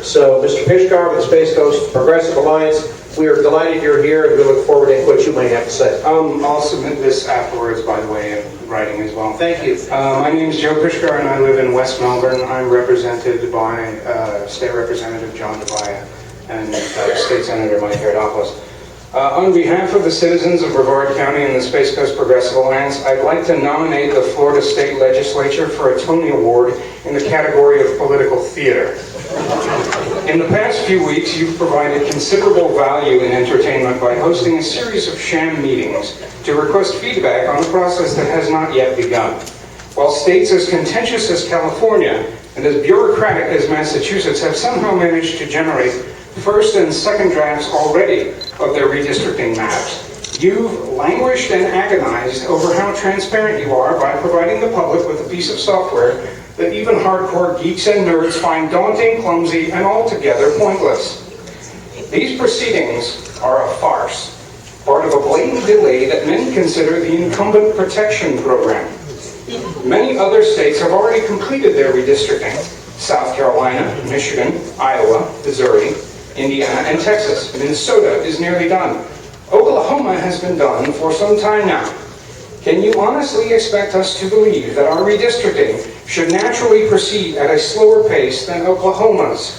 So, Mr. Pishgar with the Space Coast Progressive Alliance, we are delighted you're here, and we look forward to what you might have to say. I'll submit this afterwards, by the way, in writing as well. Thank you. My name is Joe Pishgar, and I live in West Melbourne. I'm represented by State Representative John Devaya and State Senator Mike Herdopoulos. On behalf of the citizens of Brevard County and the Space Coast Progressive Alliance, I'd like to nominate the Florida State Legislature for a Tony Award in the category of political theater. In the past few weeks, you've provided considerable value in entertainment by hosting a series of sham meetings to request feedback on a process that has not yet begun. While states as contentious as California and as bureaucratic as Massachusetts have somehow managed to generate first and second drafts already of their redistricting maps, you've languished and agonized over how transparent you are by providing the public with a piece of software that even hardcore geeks and nerds find daunting, clumsy, and altogether pointless. These proceedings are a farce, part of a blatant delay that many consider the Incumbent Protection Program. Many other states have already completed their redistricting: South Carolina, Michigan, Iowa, Missouri, Indiana, and Texas. Minnesota is nearly done. Oklahoma has been done for some time now. Can you honestly expect us to believe that our redistricting should naturally proceed at a slower pace than Oklahoma's?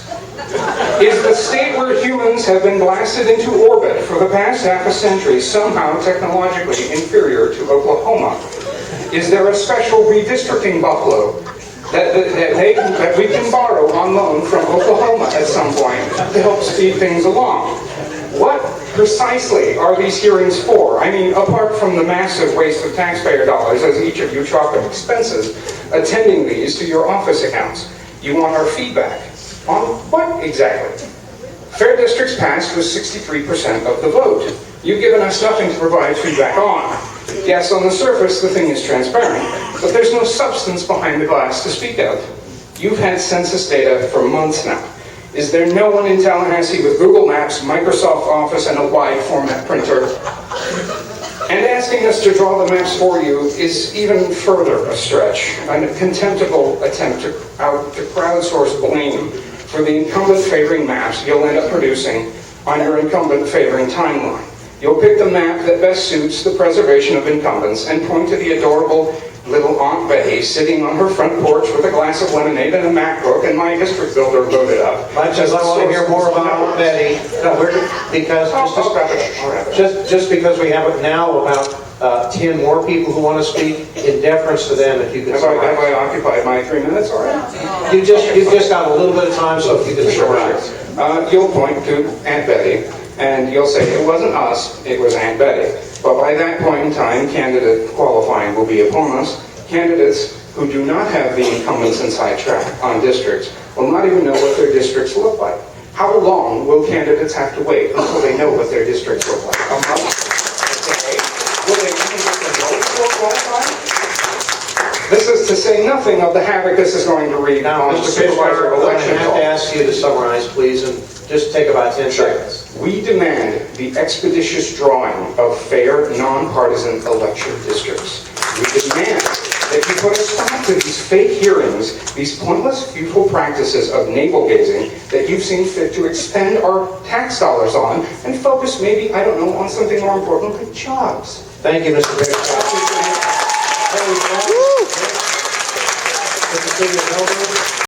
Is the state where humans have been blasted into orbit for the past half a century somehow technologically inferior to Oklahoma? Is there a special redistricting buffalo that we can borrow on loan from Oklahoma at some point to help speed things along? What precisely are these hearings for? I mean, apart from the massive waste of taxpayer dollars as each of you chalk up expenses attending these to your office accounts, you want our feedback. On what exactly? FairDistricts passed with 63% of the vote. You've given us nothing to provide feedback on. Yes, on the surface, the thing is transparent, but there's no substance behind the glass to speak of. You've had census data for months now. Is there no one in Tallahassee with Google Maps, Microsoft Office, and a wide format printer? And asking us to draw the maps for you is even further a stretch, a contemptible attempt to crowdsource blame for the incumbent favoring maps you'll end up producing on your incumbent favoring timeline. You'll pick the map that best suits the preservation of incumbents and point to the adorable little Aunt Betty sitting on her front porch with a glass of lemonade and a MacBook and my district builder loaded up. Much as I want to hear more about Aunt Betty, just because we have now about 10 more people who want to speak, in deference to them, if you could summarize. Have I occupied my 3 minutes already? You've just got a little bit of time, so if you could summarize. You'll point to Aunt Betty, and you'll say it wasn't us, it was Aunt Betty. But by that point in time, candidate qualifying will be upon us. Candidates who do not have the incumbents inside track on districts will not even know what their districts look like. How long will candidates have to wait until they know what their districts look like? A month? A day? Will they even get to vote before qualifying? This is to say nothing of the havoc this is going to wreak on the supervisor election. I have to ask you to summarize, please, and just take about 10 seconds. We demand the expeditious drawing of fair, nonpartisan election districts. We demand that you put a stop to these fake hearings, these pointless, futile practices of navel-gazing that you've seen fit to expend our tax dollars on and focus maybe, I don't know, on something more important like jobs. Thank you, Mr. Pishgar.